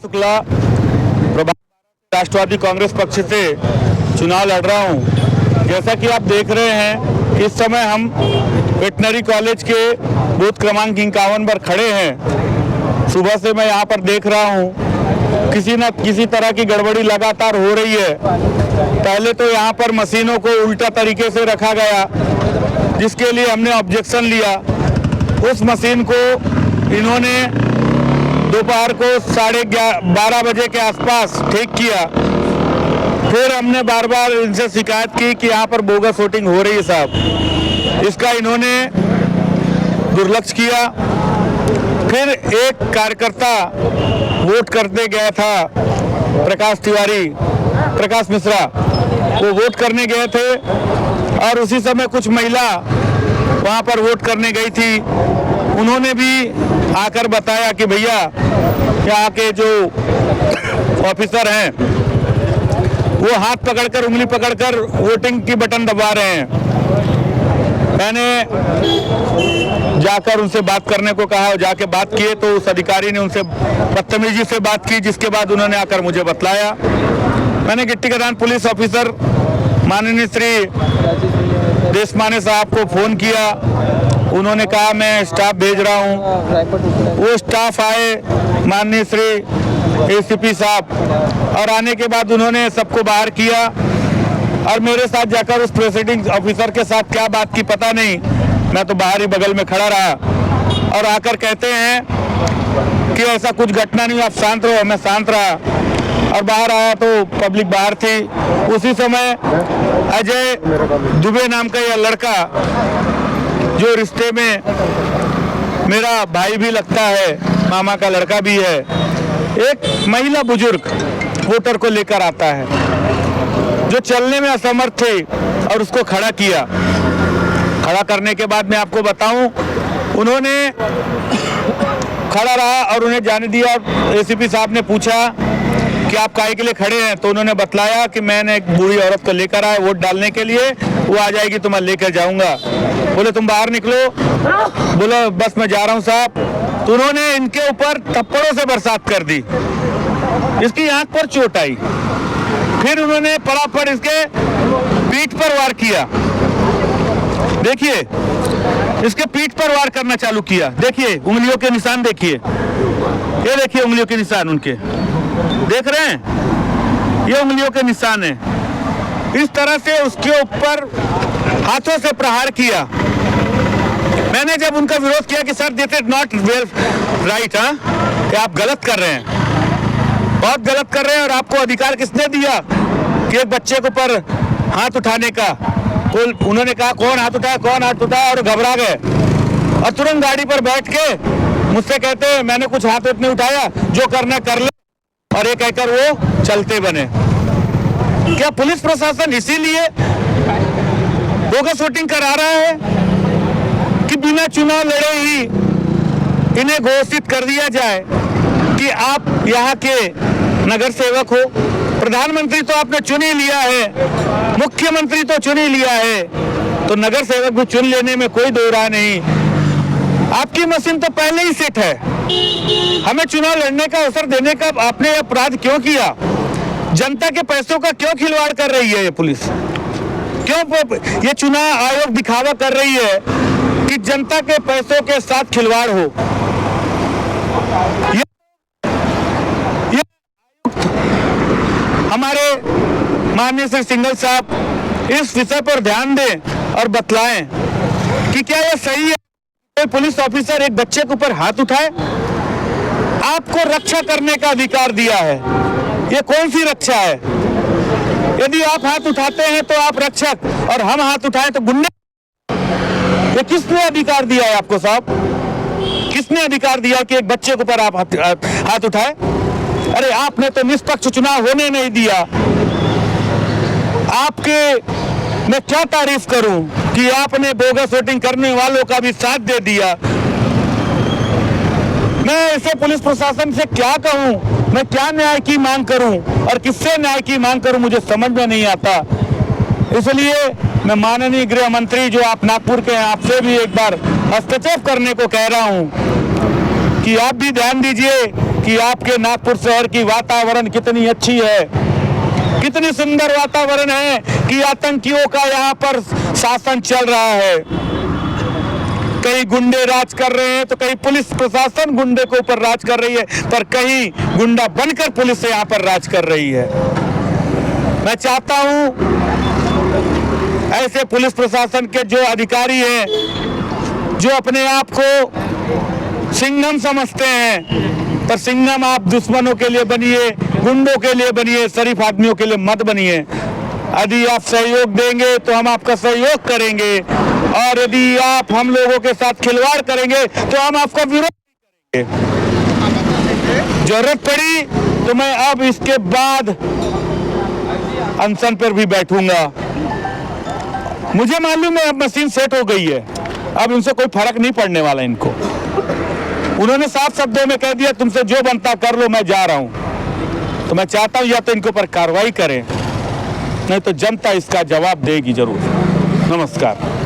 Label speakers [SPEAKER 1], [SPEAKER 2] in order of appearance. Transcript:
[SPEAKER 1] शुक्ला राष्ट्रवादी कांग्रेस पक्ष से चुनाव लड़ रहा हूं। जैसा कि आप देख रहे हैं, इस समय हम वेटनरी कॉलेज के बूथ क्रमांक 51 पर खड़े हैं। सुबह से मैं यहां पर देख रहा हूं, किसी न किसी तरह की गड़बड़ी लगातार हो रही है। पहले तो यहां पर मशीनों को उल्टा तरीके से रखा गया, जिसके लिए हमने ऑब्जेक्शन लिया। उस मशीन को इन्होंने दोपहर को 12:30 बजे के आसपास ठीक किया। फिर हमने बार बार इनसे शिकायत की कि यहाँ पर बोगस वोटिंग हो रही है साहब। इसका इन्होंने दुर्लक्ष्य किया। फिर एक कार्यकर्ता वोट करने गया था, प्रकाश मिश्रा, वो वोट करने गए थे और उसी समय कुछ महिला वहाँ पर वोट करने गई थी। उन्होंने भी आकर बताया कि भैया यहाँ के जो ऑफिसर हैं वो हाथ पकड़कर, उंगली पकड़कर वोटिंग की बटन दबा रहे हैं। मैंने जाकर उनसे बात करने को कहा, जाके बात किए तो उस अधिकारी ने उनसे बदतमीजी से बात की, जिसके बाद उन्होंने आकर मुझे बतलाया। मैंने गिट्टी कदान पुलिस ऑफिसर माननीय श्री देशमाने साहब को फोन किया। उन्होंने कहा मैं स्टाफ भेज रहा हूं। वो स्टाफ आए, माननीय श्री एसीपी साहब, और आने के बाद उन्होंने सबको बाहर किया और मेरे साथ जाकर उस प्रेसिडिंग ऑफिसर के साथ क्या बात की पता नहीं। मैं तो बाहर ही बगल में खड़ा रहा और आकर कहते हैं कि ऐसा कुछ घटना नहीं, आप शांत रहो। मैं शांत रहा और बाहर आया तो पब्लिक बाहर थी। उसी समय अजय दुबे नाम का यह लड़का, जो रिश्ते में मेरा भाई भी लगता है, मामा का लड़का भी है, एक महिला बुजुर्ग वोटर को लेकर आता है जो चलने में असमर्थ थे और उसको खड़ा किया। खड़ा करने के बाद मैं आपको बताऊं, उन्होंने खड़ा रहा और उन्हें जाने दिया। एसीपी साहब ने पूछा कि आप काहे के लिए खड़े हैं, तो उन्होंने बतलाया कि मैंने एक बूढ़ी औरत को लेकर आया वोट डालने के लिए, वो आ जाएगी तो मैं लेकर जाऊंगा। बोले तुम बाहर निकलो। बोलो बस मैं जा रहा हूं साहब। तो उन्होंने इनके ऊपर थप्पड़ों से बरसात कर दी। इसकी आंख पर चोट आई। फिर उन्होंने पड़ापड़ इसके पीठ पर वार किया। देखिए, इसके पीठ पर वार करना चालू किया। देखिए उंगलियों के निशान, देखिए, ये देखिए उंगलियों के निशान उनके, देख रहे हैं, ये उंगलियों के निशान है। इस तरह से उसके ऊपर हाथों से प्रहार किया। मैंने जब उनका विरोध किया कि sir this is not right, कि आप गलत कर रहे हैं, बहुत गलत कर रहे हैं, और आपको अधिकार किसने दिया कि एक बच्चे के ऊपर हाथ उठाने का। तो उन्होंने कहा कौन हाथ उठाया, कौन हाथ उठाया, और घबरा गए और तुरंत गाड़ी पर बैठ के मुझसे कहते हैं मैंने कुछ हाथ नहीं उठाया, जो करना कर ले, और ये कहकर वो चलते बने। क्या पुलिस प्रशासन इसीलिए बोगस वोटिंग करा रहा है कि बिना चुनाव लड़े ही इन्हें घोषित कर दिया जाए कि आप यहाँ के नगर सेवक हो? प्रधानमंत्री तो आपने चुन ही लिया है, मुख्यमंत्री तो चुन ही लिया है, तो नगर सेवक भी चुन लेने में कोई दो राय नहीं। आपकी मशीन तो पहले ही सेट है। हमें चुनाव लड़ने का अवसर देने का आपने अपराध क्यों किया? जनता के पैसों का क्यों खिलवाड़ कर रही है ये पुलिस? क्यों ये चुनाव आयोग दिखावा कर रही है कि जनता के पैसों के साथ खिलवाड़ हो? ये हमारे माननीय श्री सिंघल साहब इस विषय पर ध्यान दें और बतलाएं कि क्या यह सही है कोई पुलिस ऑफिसर एक बच्चे के ऊपर हाथ उठाए? आपको रक्षा करने का अधिकार दिया है, ये कौन सी रक्षा है? यदि आप हाथ उठाते हैं तो आप रक्षक और हम हाथ उठाएं तो गुंडे। ये किसने अधिकार दिया है आपको साहब? किसने अधिकार दिया कि एक बच्चे के ऊपर आप हाथ उठाए? अरे आपने तो निष्पक्ष चुनाव होने नहीं दिया। आपके मैं क्या तारीफ करूं कि आपने बोगस वोटिंग करने वालों का भी साथ दे दिया। मैं ऐसे पुलिस प्रशासन से क्या कहूं, मैं क्या न्याय की मांग करूं और किससे न्याय की मांग करूं, मुझे समझ में नहीं आता। इसलिए मैं माननीय गृह मंत्री जो आप नागपुर के हैं, आपसे भी एक बार हस्तक्षेप करने को कह रहा हूं कि आप भी ध्यान दीजिए कि आपके नागपुर शहर की वातावरण कितनी अच्छी है, कितनी सुंदर वातावरण है कि आतंकियों का यहाँ पर शासन चल रहा है। कहीं गुंडे राज कर रहे हैं तो कहीं पुलिस प्रशासन गुंडे के ऊपर राज कर रही है, पर कहीं गुंडा बनकर पुलिस यहाँ पर राज कर रही है। मैं चाहता हूं ऐसे पुलिस प्रशासन के जो अधिकारी हैं, जो अपने आप को सिंघम समझते हैं, पर सिंघम आप दुश्मनों के लिए बनिए, गुंडों के लिए बनिए, शरीफ आदमियों के लिए मत बनिए। यदि आप सहयोग देंगे तो हम आपका सहयोग करेंगे, और यदि आप हम लोगों के साथ खिलवाड़ करेंगे तो हम आपका विरोध करेंगे। जरूरत पड़ी तो मैं अब इसके बाद अनशन पर भी बैठूंगा। मुझे मालूम है अब मशीन सेट हो गई है, अब उनसे कोई फर्क नहीं पड़ने वाला इनको। उन्होंने साफ शब्दों में कह दिया तुमसे जो बनता कर लो, मैं जा रहा हूं। तो मैं चाहता हूं या तो इनके ऊपर कार्रवाई करें, नहीं तो जनता इसका जवाब देगी जरूर। नमस्कार।